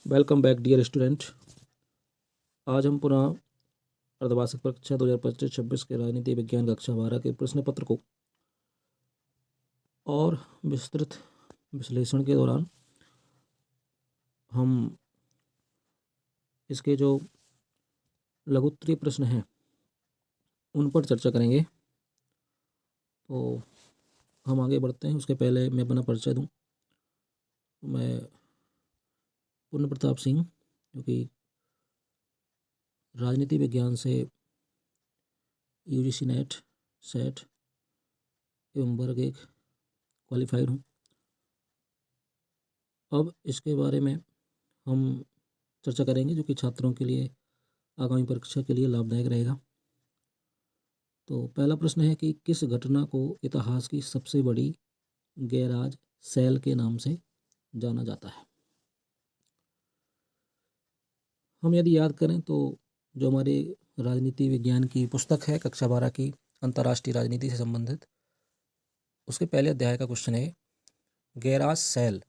Welcome back dear student. आज हम पुनः अर्धवार्षिक परीक्षा 2025-26 के राजनीति विज्ञान कक्षा 12 के प्रश्न पत्र को और विस्तृत विश्लेषण के दौरान हम इसके जो लघुत्तरीय प्रश्न हैं उन पर चर्चा करेंगे। तो हम आगे बढ़ते हैं। उसके पहले मैं अपना परिचय दूं। मैं पूर्ण प्रताप सिंह, जो कि राजनीति विज्ञान से यूजीसी नेट, सेट एवं वर्ग 1 क्वालिफाइड हूँ। अब इसके बारे में हम चर्चा करेंगे जो कि छात्रों के लिए आगामी परीक्षा के लिए लाभदायक रहेगा। तो पहला प्रश्न है कि किस घटना को इतिहास की सबसे बड़ी गैराज सेल के नाम से जाना जाता है। हम यदि याद करें तो जो हमारे राजनीति विज्ञान की पुस्तक है कक्षा 12 की अंतर्राष्ट्रीय राजनीति से संबंधित, उसके पहले अध्याय का क्वेश्चन है गैराज सेल।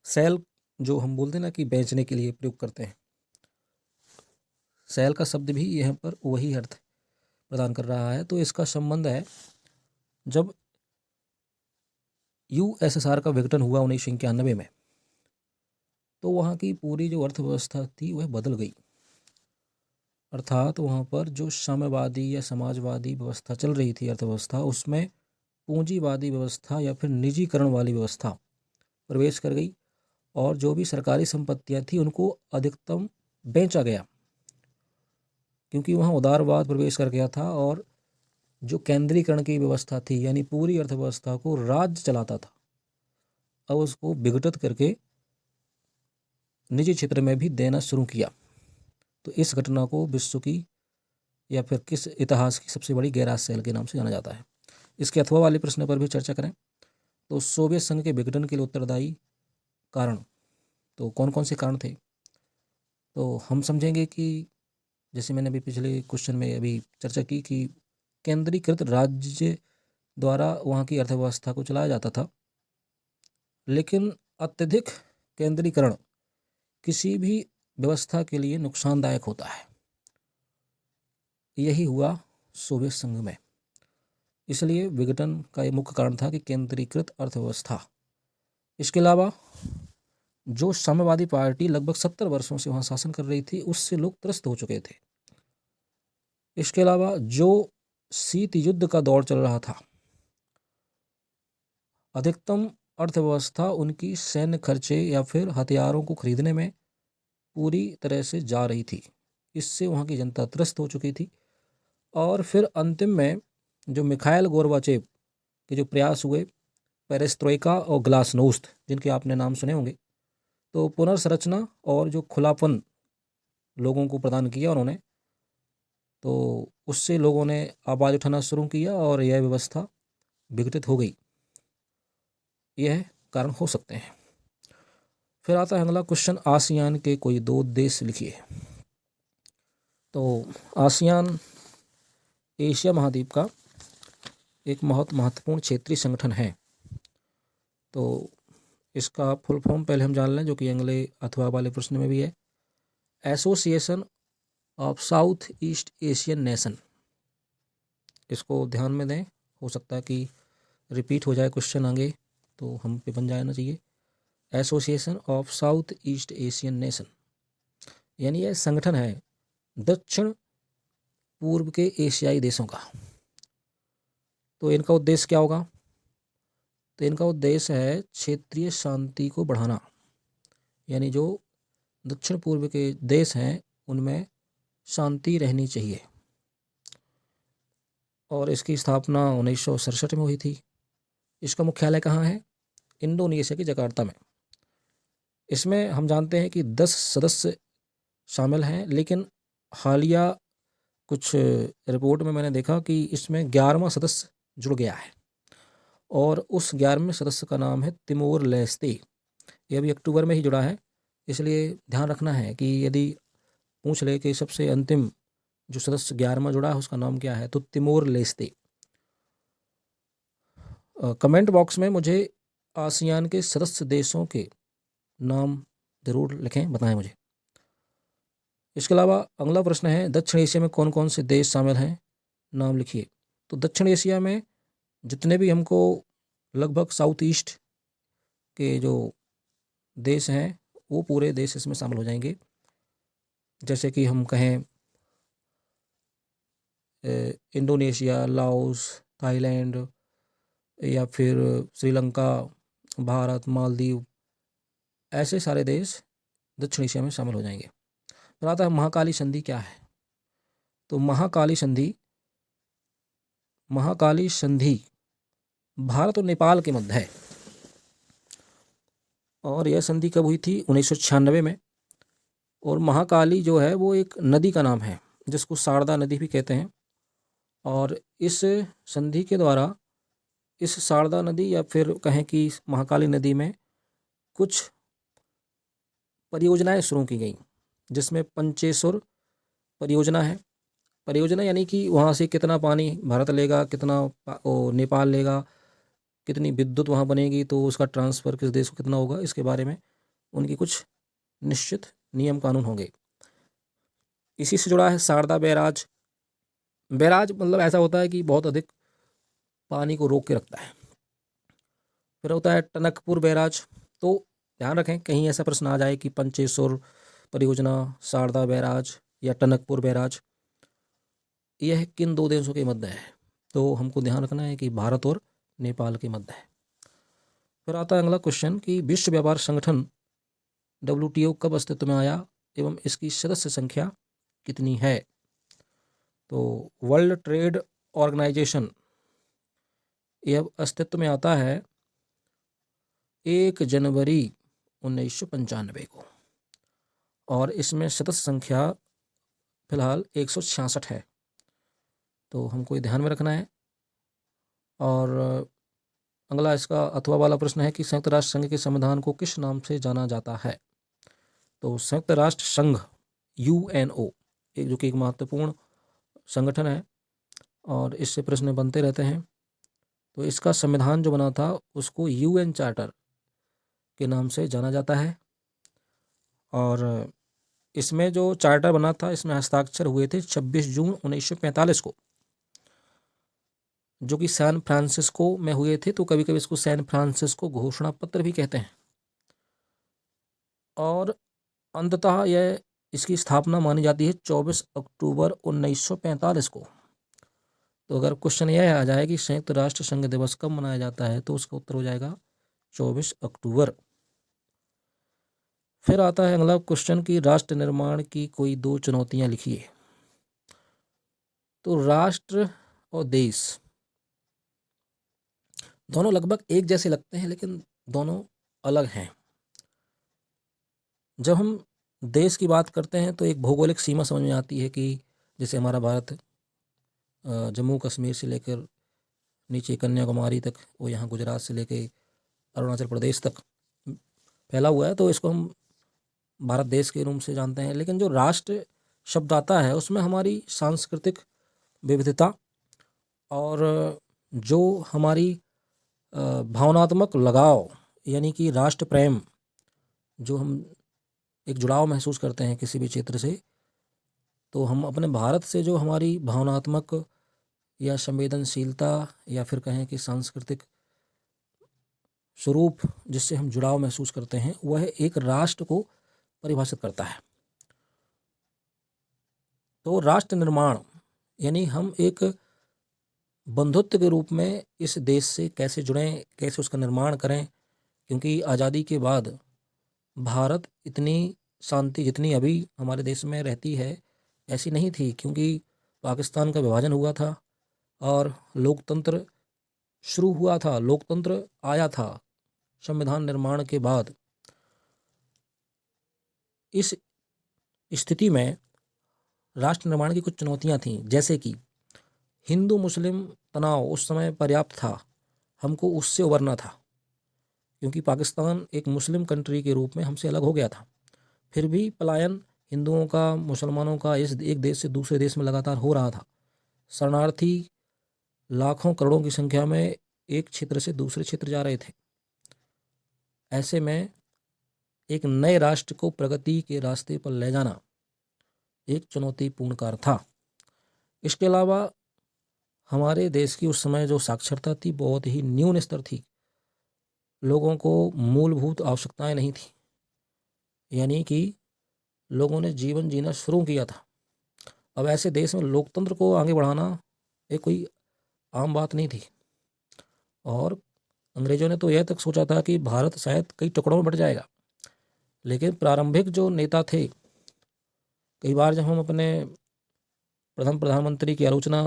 सेल जो हम बोलते हैं ना कि बेचने के लिए प्रयोग करते हैं, सेल का शब्द भी यहाँ पर वही अर्थ प्रदान कर रहा है। तो इसका संबंध है जब यूएसएसआर का विघटन हुआ 1991 में, तो वहाँ की पूरी जो अर्थव्यवस्था थी वह बदल गई। अर्थात वहाँ पर जो साम्यवादी या समाजवादी व्यवस्था चल रही थी अर्थव्यवस्था, उसमें पूंजीवादी व्यवस्था या फिर निजीकरण वाली व्यवस्था प्रवेश कर गई और जो भी सरकारी संपत्तियाँ थी उनको अधिकतम बेचा गया, क्योंकि वहाँ उदारवाद प्रवेश कर गया था और जो केंद्रीकरण की व्यवस्था थी यानी पूरी अर्थव्यवस्था को राज्य चलाता था, अब उसको विघटित करके निजी क्षेत्र में भी देना शुरू किया। तो इस घटना को विश्व की या फिर किस इतिहास की सबसे बड़ी गैराज सेल के नाम से जाना जाता है। इसके अथवा वाले प्रश्न पर भी चर्चा करें तो सोवियत संघ के विघटन के लिए उत्तरदायी कारण, तो कौन कौन से कारण थे। तो हम समझेंगे कि जैसे मैंने अभी पिछले क्वेश्चन में अभी चर्चा की कि केंद्रीकृत राज्य द्वारा वहाँ की अर्थव्यवस्था को चलाया जाता था, लेकिन अत्यधिक केंद्रीकरण किसी भी व्यवस्था के लिए नुकसानदायक होता है। यही हुआ सोवियत संघ में। इसलिए विघटन का ये मुख्य कारण था कि केंद्रीकृत अर्थव्यवस्था। इसके अलावा जो साम्यवादी पार्टी लगभग 70 वर्षों से वहाँ शासन कर रही थी, उससे लोग त्रस्त हो चुके थे। इसके अलावा जो शीत युद्ध का दौर चल रहा था, अधिकतम अर्थव्यवस्था उनकी सैन्य खर्चे या फिर हथियारों को खरीदने में पूरी तरह से जा रही थी। इससे वहाँ की जनता त्रस्त हो चुकी थी। और फिर अंतिम में जो मिखाइल गोर्बाचेव के जो प्रयास हुए, पेरेस्ट्रोइका और ग्लासनोस्त, जिनके आपने नाम सुने होंगे, तो पुनर्संरचना और जो खुलापन लोगों को प्रदान किया उन्होंने, तो उससे लोगों ने आवाज़ उठाना शुरू किया और यह व्यवस्था विघटित हो गई। यह कारण हो सकते हैं। फिर आता है अगला क्वेश्चन, आसियान के कोई 2 देश लिखिए। तो आसियान एशिया महाद्वीप का एक बहुत महत्वपूर्ण क्षेत्रीय संगठन है। तो इसका फुल फॉर्म पहले हम जान लें, जो कि अगले अथवा वाले प्रश्न में भी है। Association of south east Asian nation. इसको ध्यान में दें, हो सकता है कि रिपीट हो जाए क्वेश्चन आगे, तो हम पे बन जाना चाहिए। Association of south east Asian nation यानी यह संगठन है दक्षिण पूर्व के एशियाई देशों का। तो इनका उद्देश्य क्या होगा? तो इनका उद्देश्य है क्षेत्रीय शांति को बढ़ाना, यानी जो दक्षिण पूर्व के देश हैं उनमें शांति रहनी चाहिए। और इसकी स्थापना 1967 में हुई थी। इसका मुख्यालय कहाँ है? इंडोनेशिया की जकार्ता में। इसमें हम जानते हैं कि 10 सदस्य शामिल हैं, लेकिन हालिया कुछ रिपोर्ट में मैंने देखा कि इसमें 11वां सदस्य जुड़ गया है और उस 11वें सदस्य का नाम है तिमोर लेस्ते। यह भी अक्टूबर में ही जुड़ा है, इसलिए ध्यान रखना है कि यदि पूछ ले कि सबसे अंतिम जो सदस्य 11वां जुड़ा है उसका नाम क्या है, तो तिमोर लेस्ते। कमेंट बॉक्स में मुझे आसियान के सदस्य देशों के नाम ज़रूर लिखें, बताएं मुझे। इसके अलावा अगला प्रश्न है, दक्षिण एशिया में कौन कौन से देश शामिल हैं, नाम लिखिए। तो दक्षिण एशिया में जितने भी हमको लगभग साउथ ईस्ट के जो देश हैं वो पूरे देश इसमें शामिल हो जाएंगे। जैसे कि हम कहें इंडोनेशिया, लाओस, थाईलैंड या फिर श्रीलंका, भारत, मालदीव, ऐसे सारे देश दक्षिण एशिया में शामिल हो जाएंगे। फिर आता है महाकाली संधि क्या है। तो महाकाली संधि भारत और नेपाल के मध्य है और यह संधि कब हुई थी, 1996 में। और महाकाली जो है वो एक नदी का नाम है जिसको शारदा नदी भी कहते हैं। और इस संधि के द्वारा इस शारदा नदी या फिर कहें कि महाकाली नदी में कुछ परियोजनाएं शुरू की गई, जिसमें पंचेश्वर परियोजना है। परियोजना यानी कि वहाँ से कितना पानी भारत लेगा, कितना नेपाल लेगा, कितनी विद्युत वहाँ बनेगी, तो उसका ट्रांसफ़र किस देश को कितना होगा, इसके बारे में उनकी कुछ निश्चित नियम कानून होंगे। इसी से जुड़ा है शारदा बैराज। बैराज मतलब ऐसा होता है कि बहुत अधिक पानी को रोक के रखता है। फिर होता है टनकपुर बैराज। तो ध्यान रखें कहीं ऐसा प्रश्न आ जाए कि पंचेश्वर परियोजना, शारदा बैराज या टनकपुर बैराज, यह किन दो देशों के मध्य है। तो हमको ध्यान रखना है कि भारत और नेपाल के मध्य है। फिर आता है अगला क्वेश्चन कि विश्व व्यापार संगठन WTO कब अस्तित्व में आया एवं इसकी सदस्य संख्या कितनी है। तो वर्ल्ड ट्रेड ऑर्गेनाइजेशन यह अस्तित्व में आता है 1 जनवरी 1995 को और इसमें सदस्य संख्या फिलहाल 166 है। तो हमको ये ध्यान में रखना है। और अगला इसका अथवा वाला प्रश्न है कि संयुक्त राष्ट्र संघ के संविधान को किस नाम से जाना जाता है। तो संयुक्त राष्ट्र संघ UNO एक जो कि एक महत्वपूर्ण संगठन है और इससे प्रश्न बनते रहते हैं। तो इसका संविधान जो बना था उसको UN चार्टर के नाम से जाना जाता है। और इसमें जो चार्टर बना था इसमें हस्ताक्षर हुए थे 26 जून 1945 को, जो कि सैन फ्रांसिस्को में हुए थे। तो कभी कभी इसको सैन फ्रांसिस्को घोषणा पत्र भी कहते हैं। और अंततः यह इसकी स्थापना मानी जाती है 24 अक्टूबर 1945 को। तो अगर क्वेश्चन यह आ जाए कि संयुक्त राष्ट्र संघ दिवस कब मनाया जाता है तो उसका उत्तर हो जाएगा 24 अक्टूबर। फिर आता है अगला क्वेश्चन कि राष्ट्र निर्माण की कोई 2 चुनौतियां लिखिए। तो राष्ट्र और देश दोनों लगभग एक जैसे लगते हैं लेकिन दोनों अलग हैं। जब हम देश की बात करते हैं तो एक भौगोलिक सीमा समझ में आती है कि जैसे हमारा भारत जम्मू कश्मीर से लेकर नीचे कन्याकुमारी तक, वो यहाँ गुजरात से लेकर अरुणाचल प्रदेश तक फैला हुआ है, तो इसको हम भारत देश के रूप से जानते हैं। लेकिन जो राष्ट्र शब्द आता है उसमें हमारी सांस्कृतिक विविधता और जो हमारी भावनात्मक लगाव यानी कि राष्ट्र प्रेम, जो हम एक जुड़ाव महसूस करते हैं किसी भी क्षेत्र से, तो हम अपने भारत से जो हमारी भावनात्मक या संवेदनशीलता या फिर कहें कि सांस्कृतिक स्वरूप जिससे हम जुड़ाव महसूस करते हैं, वह एक राष्ट्र को परिभाषित करता है। तो राष्ट्र निर्माण यानी हम एक बंधुत्व के रूप में इस देश से कैसे जुड़ें, कैसे उसका निर्माण करें। क्योंकि आज़ादी के बाद भारत इतनी शांति जितनी अभी हमारे देश में रहती है ऐसी नहीं थी, क्योंकि पाकिस्तान का विभाजन हुआ था और लोकतंत्र शुरू हुआ था, लोकतंत्र आया था संविधान निर्माण के बाद। इस स्थिति में राष्ट्र निर्माण की कुछ चुनौतियां थीं, जैसे कि हिंदू मुस्लिम तनाव उस समय पर्याप्त था, हमको उससे उबरना था, क्योंकि पाकिस्तान एक मुस्लिम कंट्री के रूप में हमसे अलग हो गया था। फिर भी पलायन हिंदुओं का, मुसलमानों का इस एक देश से दूसरे देश में लगातार हो रहा था। शरणार्थी लाखों करोड़ों की संख्या में एक क्षेत्र से दूसरे क्षेत्र जा रहे थे। ऐसे में एक नए राष्ट्र को प्रगति के रास्ते पर ले जाना एक चुनौतीपूर्ण कार्य था। इसके अलावा हमारे देश की उस समय जो साक्षरता थी बहुत ही न्यून स्तर थी। लोगों को मूलभूत आवश्यकताएं नहीं थी, यानी कि लोगों ने जीवन जीना शुरू किया था। अब ऐसे देश में लोकतंत्र को आगे बढ़ाना एक कोई आम बात नहीं थी, और अंग्रेजों ने तो यह तक सोचा था कि भारत शायद कई टुकड़ों में बट जाएगा। लेकिन प्रारंभिक जो नेता थे, कई बार जब हम अपने प्रथम प्रधानमंत्री की आलोचना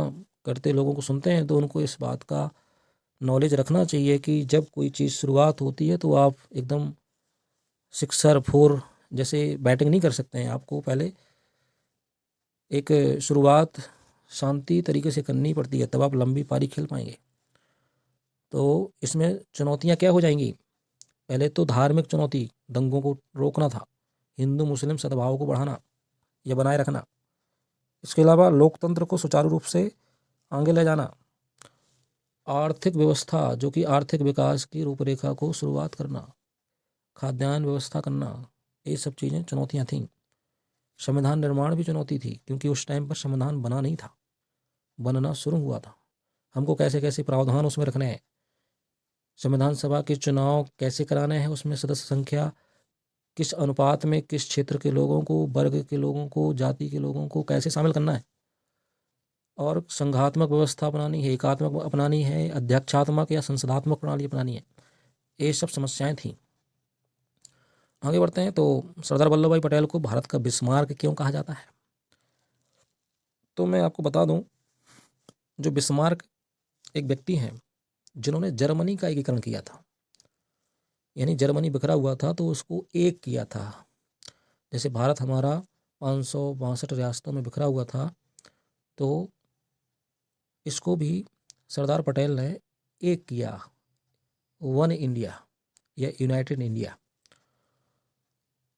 करते लोगों को सुनते हैं तो उनको इस बात का नॉलेज रखना चाहिए कि जब कोई चीज़ शुरुआत होती है तो आप एकदम सिक्सर फोर जैसे बैटिंग नहीं कर सकते हैं। आपको पहले एक शुरुआत शांति तरीके से करनी पड़ती है, तब आप लंबी पारी खेल पाएंगे। तो इसमें चुनौतियां क्या हो जाएंगी? पहले तो धार्मिक चुनौती, दंगों को रोकना था, हिंदू मुस्लिम सद्भाव को बढ़ाना या बनाए रखना। इसके अलावा लोकतंत्र को सुचारू रूप से आगे ले जाना, आर्थिक व्यवस्था जो कि आर्थिक विकास की रूपरेखा को शुरुआत करना, खाद्यान्न व्यवस्था करना, ये सब चीज़ें चुनौतियां थीं। संविधान निर्माण भी चुनौती थी, क्योंकि उस टाइम पर संविधान बना नहीं था, बनना शुरू हुआ था। हमको कैसे कैसे प्रावधान उसमें रखने हैं, संविधान सभा के चुनाव कैसे कराने हैं, उसमें सदस्य संख्या किस अनुपात में किस क्षेत्र के लोगों को, वर्ग के लोगों को, जाति के लोगों को कैसे शामिल करना है, और संघात्मक व्यवस्था अपनानी है, एकात्मक अपनानी है, अध्यक्षात्मक या संसदात्मक प्रणाली अपनानी है। ये सब समस्याएं थीं। आगे बढ़ते हैं तो सरदार वल्लभ भाई पटेल को भारत का बिस्मार्क क्यों कहा जाता है? तो मैं आपको बता दूं, जो बिस्मार्क एक व्यक्ति हैं जिन्होंने जर्मनी का एकीकरण किया था, यानी जर्मनी बिखरा हुआ था तो उसको एक किया था। जैसे भारत हमारा 562 रियासतों में बिखरा हुआ था, तो इसको भी सरदार पटेल ने एक किया, वन इंडिया या यूनाइटेड इंडिया।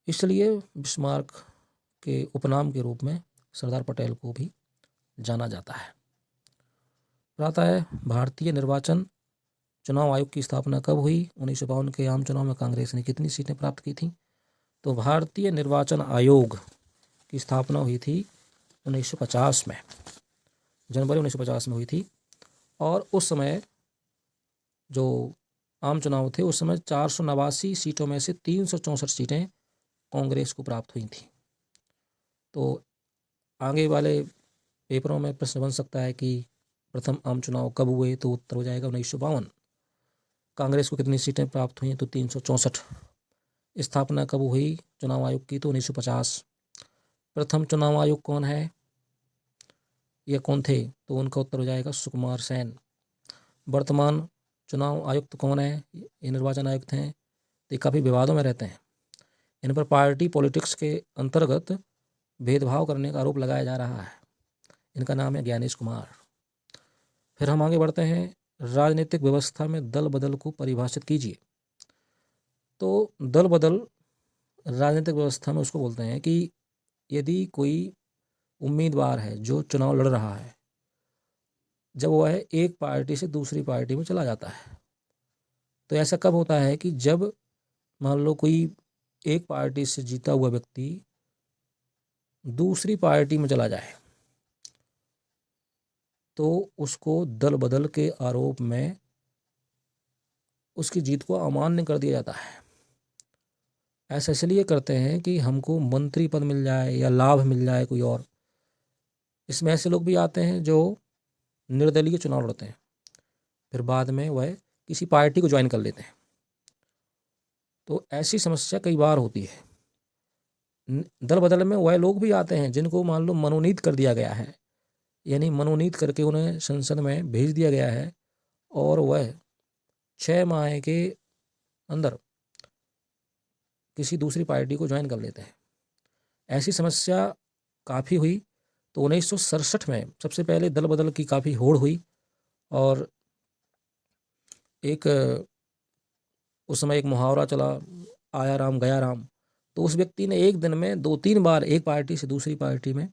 इसलिए बिस्मार्क के उपनाम के रूप में सरदार पटेल को भी जाना जाता है। प्रातः भारतीय निर्वाचन चुनाव आयोग की स्थापना कब हुई? 1952 के आम चुनाव में कांग्रेस ने कितनी सीटें प्राप्त की थीं? तो भारतीय निर्वाचन आयोग की स्थापना हुई थी 1950 में, जनवरी 1950 में हुई थी। और उस समय जो आम चुनाव थे उस समय 489 सीटों में से 364 सीटें कांग्रेस को प्राप्त हुई थी। तो आगे वाले पेपरों में प्रश्न बन सकता है कि प्रथम आम चुनाव कब हुए, तो उत्तर हो जाएगा 1952। कांग्रेस को कितनी सीटें प्राप्त हुई? तो 364। स्थापना कब हुई चुनाव आयोग की? तो 1950। प्रथम चुनाव आयोग कौन है या कौन थे? तो उनका उत्तर हो जाएगा सुकुमार सेन। वर्तमान चुनाव आयुक्त कौन है? ये निर्वाचन आयुक्त हैं। ये काफ़ी विवादों में रहते हैं, इन पर पार्टी पॉलिटिक्स के अंतर्गत भेदभाव करने का आरोप लगाया जा रहा है। इनका नाम है ज्ञानेश कुमार। फिर हम आगे बढ़ते हैं, राजनीतिक व्यवस्था में दल बदल को परिभाषित कीजिए। तो दल बदल राजनीतिक व्यवस्था में उसको बोलते हैं कि यदि कोई उम्मीदवार है जो चुनाव लड़ रहा है, जब वह एक पार्टी से दूसरी पार्टी में चला जाता है, तो ऐसा कब होता है कि जब मान लो कोई एक पार्टी से जीता हुआ व्यक्ति दूसरी पार्टी में चला जाए, तो उसको दल बदल के आरोप में उसकी जीत को अमान्य कर दिया जाता है। ऐसा इसलिए करते हैं कि हमको मंत्री पद मिल जाए या लाभ मिल जाए कोई और। इसमें ऐसे लोग भी आते हैं जो निर्दलीय चुनाव लड़ते हैं, फिर बाद में वह किसी पार्टी को ज्वाइन कर लेते हैं। तो ऐसी समस्या कई बार होती है। दल बदल में वह लोग भी आते हैं जिनको मान लो मनोनीत कर दिया गया है, यानी मनोनीत करके उन्हें संसद में भेज दिया गया है, और वह 6 माह के अंदर किसी दूसरी पार्टी को ज्वाइन कर लेते हैं। ऐसी समस्या काफ़ी हुई। तो 1967 में सबसे पहले दल बदल की काफ़ी होड़ हुई, और एक उस समय एक मुहावरा चला, आया राम गया राम। तो उस व्यक्ति ने एक दिन में 2-3 बार एक पार्टी से दूसरी पार्टी में,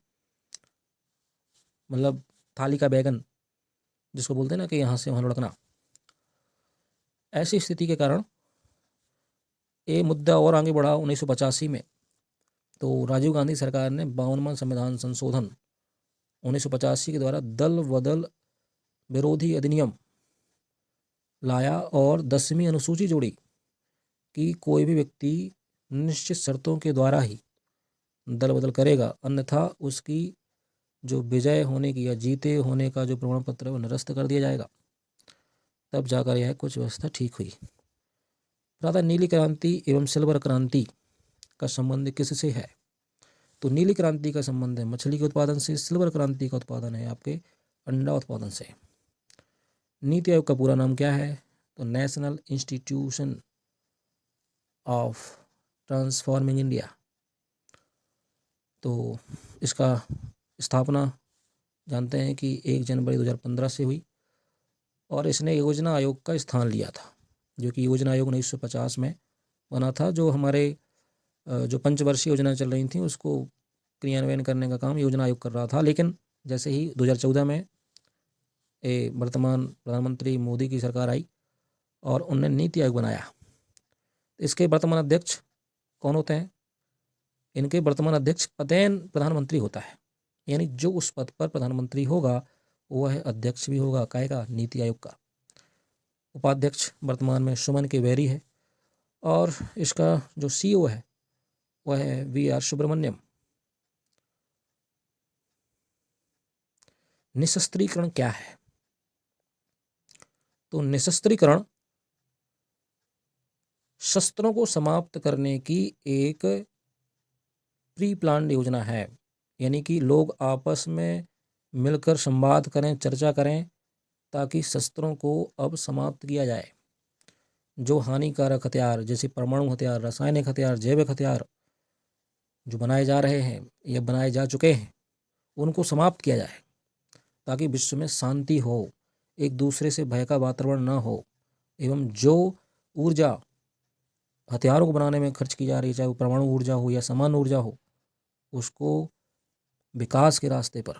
मतलब थाली का बैगन जिसको बोलते हैं ना कि यहाँ से वहाँ लुढ़कना, ऐसी स्थिति के कारण ये मुद्दा और आगे बढ़ा 1985 में। तो राजीव गांधी सरकार ने 52वां संविधान संशोधन 1985 के द्वारा दल बदल विरोधी अधिनियम लाया और 10वीं अनुसूची जोड़ी कि कोई भी व्यक्ति निश्चित शर्तों के द्वारा ही दल बदल करेगा, अन्यथा उसकी जो विजय होने की या जीते होने का जो प्रमाण पत्र है वो निरस्त कर दिया जाएगा। तब जाकर यह कुछ व्यवस्था ठीक हुई। प्रातः नीली क्रांति एवं सिल्वर क्रांति का संबंध किससे है? तो नीली क्रांति का संबंध है मछली के उत्पादन से, सिल्वर क्रांति का उत्पादन है आपके अंडा उत्पादन से। नीति आयोग का पूरा नाम क्या है? तो national institution of transforming India. तो इसका स्थापना जानते हैं कि 1 जनवरी 2015 से हुई और इसने योजना आयोग का स्थान लिया था, जो कि योजना आयोग 1950 में बना था। जो हमारे जो पंचवर्षीय योजना चल रही थी उसको क्रियान्वयन करने का काम योजना आयोग कर रहा था। लेकिन जैसे ही 2014 में वर्तमान प्रधानमंत्री मोदी की सरकार आई और उन्होंने नीति आयोग बनाया। इसके वर्तमान अध्यक्ष कौन होते हैं? इनके वर्तमान अध्यक्ष पदेन प्रधानमंत्री होता है, यानी जो उस पद पर प्रधानमंत्री होगा वह अध्यक्ष भी होगा का नीति आयोग का। उपाध्यक्ष वर्तमान में सुमन के बेरी है और इसका जो सीईओ है वह है वी.आर. सुब्रमण्यम। निशस्त्रीकरण क्या है? तो निशस्त्रीकरण शस्त्रों को समाप्त करने की एक प्री प्लान्ड योजना है, यानी कि लोग आपस में मिलकर संवाद करें, चर्चा करें ताकि शस्त्रों को अब समाप्त किया जाए। जो हानिकारक हथियार जैसे परमाणु हथियार, रासायनिक हथियार, जैविक हथियार जो बनाए जा रहे हैं या बनाए जा चुके हैं उनको समाप्त किया जाए ताकि विश्व में शांति हो, एक दूसरे से भय का वातावरण न हो, एवं जो ऊर्जा हथियारों को बनाने में खर्च की जा रही है, चाहे वो परमाणु ऊर्जा हो या समान ऊर्जा हो, उसको विकास के रास्ते पर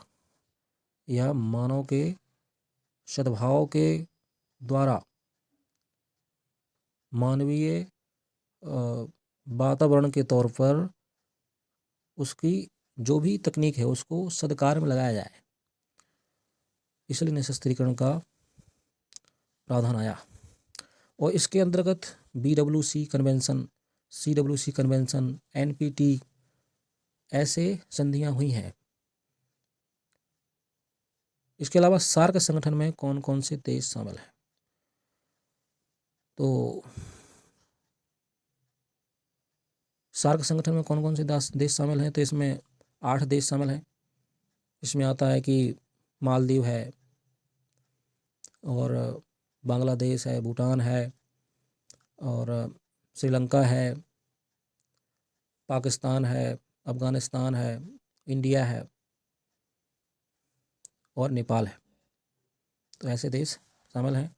या मानव के सद्भाव के द्वारा मानवीय वातावरण के तौर पर उसकी जो भी तकनीक है उसको सदकार में लगाया जाए, इसलिए निशस्त्रीकरण का प्रावधान आया। और इसके अंतर्गत BWC convention, CWC convention, NPT ऐसे संधियां हुई हैं। इसके अलावा सार्क संगठन में कौन कौन से देश शामिल हैं? तो सार्क संगठन में कौन कौन से देश शामिल हैं? तो इसमें 8 देश शामिल हैं। इसमें आता है कि मालदीव है और बांग्लादेश है, भूटान है और श्रीलंका है, पाकिस्तान है, अफगानिस्तान है, इंडिया है और नेपाल है। तो ऐसे देश शामिल हैं।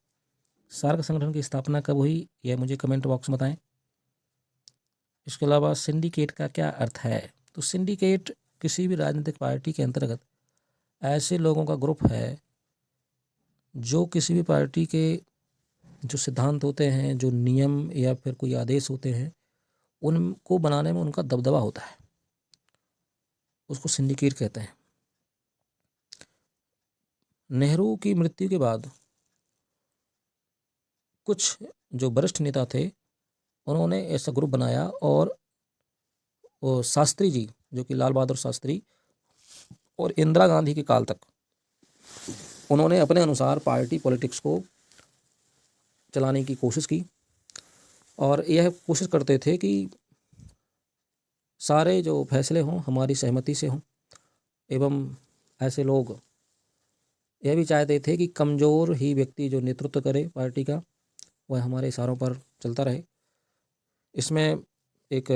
सार्क संगठन की स्थापना कब हुई यह मुझे कमेंट बॉक्स में बताएं। इसके अलावा सिंडिकेट का क्या अर्थ है? तो सिंडिकेट किसी भी राजनीतिक पार्टी के अंतर्गत ऐसे लोगों का ग्रुप है जो किसी भी पार्टी के जो सिद्धांत होते हैं, जो नियम या फिर कोई आदेश होते हैं, उनको बनाने में उनका दबदबा होता है, उसको सिंडिकेट कहते हैं। नेहरू की मृत्यु के बाद कुछ जो वरिष्ठ नेता थे उन्होंने ऐसा ग्रुप बनाया और वो शास्त्री जी जो कि लाल बहादुर शास्त्री और इंदिरा गांधी के काल तक उन्होंने अपने अनुसार पार्टी पॉलिटिक्स को चलाने की कोशिश की और यह कोशिश करते थे कि सारे जो फैसले हों हमारी सहमति से हों, एवं ऐसे लोग यह भी चाहते थे कि कमज़ोर ही व्यक्ति जो नेतृत्व करे पार्टी का वह हमारे इशारों पर चलता रहे। इसमें एक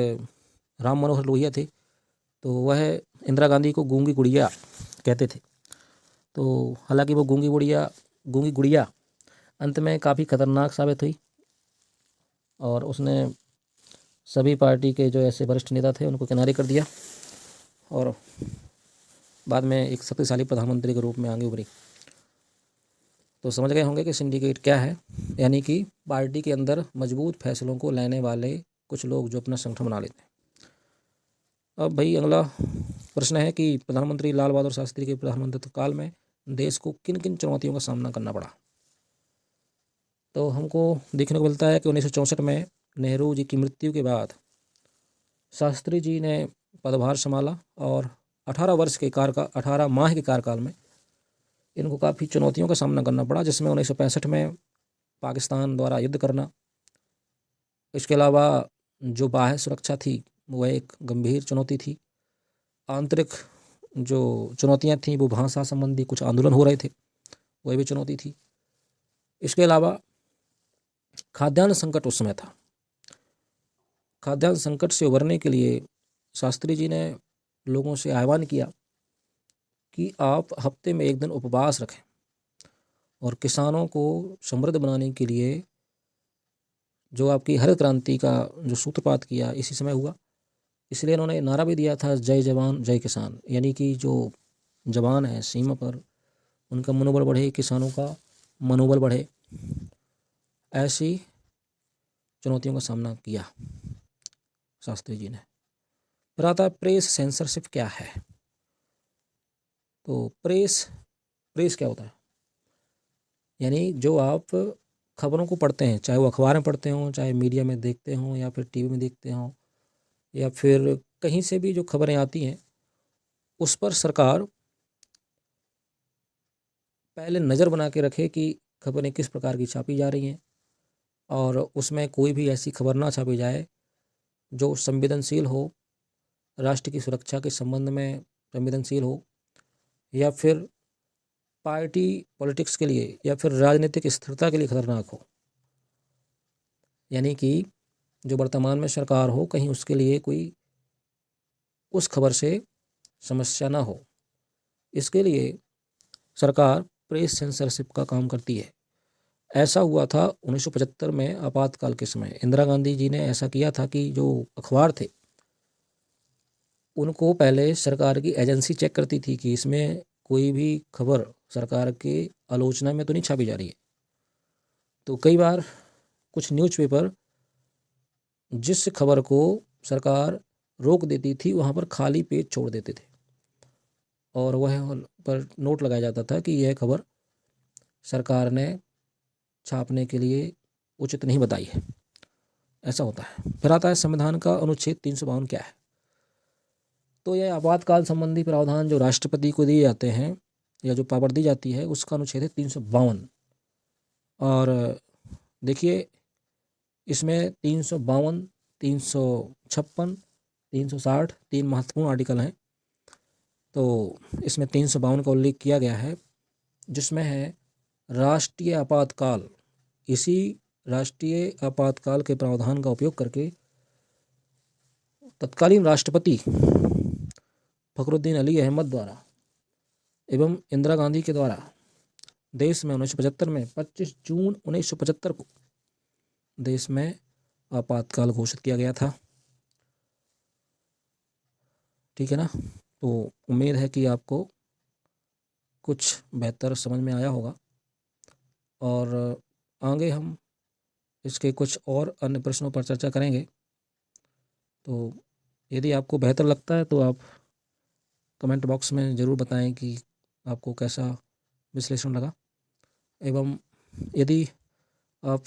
राम मनोहर लोहिया थे, तो वह इंदिरा गांधी को गूंगी गुड़िया कहते थे। तो हालांकि वो गूंगी गुड़िया अंत में काफ़ी खतरनाक साबित हुई और उसने सभी पार्टी के जो ऐसे वरिष्ठ नेता थे उनको किनारे कर दिया और बाद में एक शक्तिशाली प्रधानमंत्री के रूप में आगे उभरी। तो समझ गए होंगे कि सिंडिकेट क्या है, यानी कि पार्टी के अंदर मजबूत फैसलों को लेने वाले कुछ लोग जो अपना संगठन बना लेते हैं। अब भाई अगला प्रश्न है कि प्रधानमंत्री लाल बहादुर शास्त्री के प्रधानमंत्रित्व काल में देश को किन किन चुनौतियों का सामना करना पड़ा। तो हमको देखने को मिलता है कि 1964 में नेहरू जी की मृत्यु के बाद शास्त्री जी ने पदभार संभाला और 18 माह के कार्यकाल में इनको काफ़ी चुनौतियों का सामना करना पड़ा, जिसमें 1965 में पाकिस्तान द्वारा युद्ध करना, इसके अलावा जो बाह्य सुरक्षा थी वह एक गंभीर चुनौती थी। आंतरिक जो चुनौतियां थीं वो भाषा संबंधी कुछ आंदोलन हो रहे थे, वह भी चुनौती थी। इसके अलावा खाद्यान्न संकट उस समय था। खाद्यान्न संकट से उबरने के लिए शास्त्री जी ने लोगों से आह्वान किया कि आप हफ्ते में एक दिन उपवास रखें और किसानों को समृद्ध बनाने के लिए जो आपकी हरित क्रांति का जो सूत्रपात किया इसी समय हुआ। इसलिए इन्होंने नारा भी दिया था, जय जवान जय किसान, यानी कि जो जवान है सीमा पर उनका मनोबल बढ़े, किसानों का मनोबल बढ़े। ऐसी चुनौतियों का सामना किया शास्त्री जी ने। फिर आता है प्रेस सेंसरशिप क्या है। तो प्रेस क्या होता है, यानी जो आप खबरों को पढ़ते हैं, चाहे वो अखबार में पढ़ते हों, चाहे मीडिया में देखते हों, या फिर टीवी में देखते हों, या फिर कहीं से भी जो खबरें आती हैं उस पर सरकार पहले नज़र बना के रखे कि खबरें किस प्रकार की छापी जा रही हैं, और उसमें कोई भी ऐसी खबर ना छापी जाए जो संवेदनशील हो, राष्ट्र की सुरक्षा के संबंध में संवेदनशील हो, या फिर पार्टी पॉलिटिक्स के लिए या फिर राजनीतिक स्थिरता के लिए खतरनाक हो। यानी कि जो वर्तमान में सरकार हो, कहीं उसके लिए कोई उस खबर से समस्या ना हो, इसके लिए सरकार प्रेस सेंसरशिप का काम करती है। ऐसा हुआ था 1975 में आपातकाल के समय। इंदिरा गांधी जी ने ऐसा किया था कि जो अखबार थे उनको पहले सरकार की एजेंसी चेक करती थी कि इसमें कोई भी खबर सरकार के आलोचना में तो नहीं छापी जा रही है। तो कई बार कुछ न्यूज़पेपर जिस खबर को सरकार रोक देती थी वहाँ पर खाली पेज छोड़ देते थे और वह पर नोट लगाया जाता था कि यह खबर सरकार ने छापने के लिए उचित नहीं बताई है। ऐसा होता है। फिर आता है संविधान का अनुच्छेद 352 क्या है। तो यह आपातकाल संबंधी प्रावधान जो राष्ट्रपति को दिए जाते हैं या जो पावर दी जाती है उसका अनुच्छेद है 352। और देखिए इसमें 352, 356, 360 तीन महत्वपूर्ण आर्टिकल हैं। तो इसमें 352 का उल्लेख किया गया है जिसमें है राष्ट्रीय आपातकाल। इसी राष्ट्रीय आपातकाल के प्रावधान का उपयोग करके तत्कालीन राष्ट्रपति फखरुद्दीन अली अहमद द्वारा एवं इंदिरा गांधी के द्वारा देश में 1975 में 25 जून 1975 को देश में आपातकाल घोषित किया गया था। ठीक है ना। तो उम्मीद है कि आपको कुछ बेहतर समझ में आया होगा और आगे हम इसके कुछ और अन्य प्रश्नों पर चर्चा करेंगे। तो यदि आपको बेहतर लगता है तो आप कमेंट बॉक्स में ज़रूर बताएं कि आपको कैसा विश्लेषण लगा। एवं यदि आप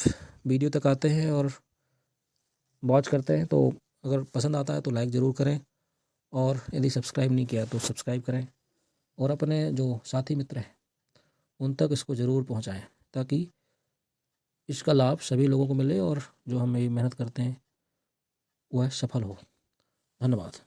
वीडियो तक आते हैं और वॉच करते हैं तो अगर पसंद आता है तो लाइक ज़रूर करें, और यदि सब्सक्राइब नहीं किया तो सब्सक्राइब करें, और अपने जो साथी मित्र हैं उन तक इसको ज़रूर पहुंचाएं ताकि इसका लाभ सभी लोगों को मिले और जो हम ये मेहनत करते हैं वह सफल हो। धन्यवाद।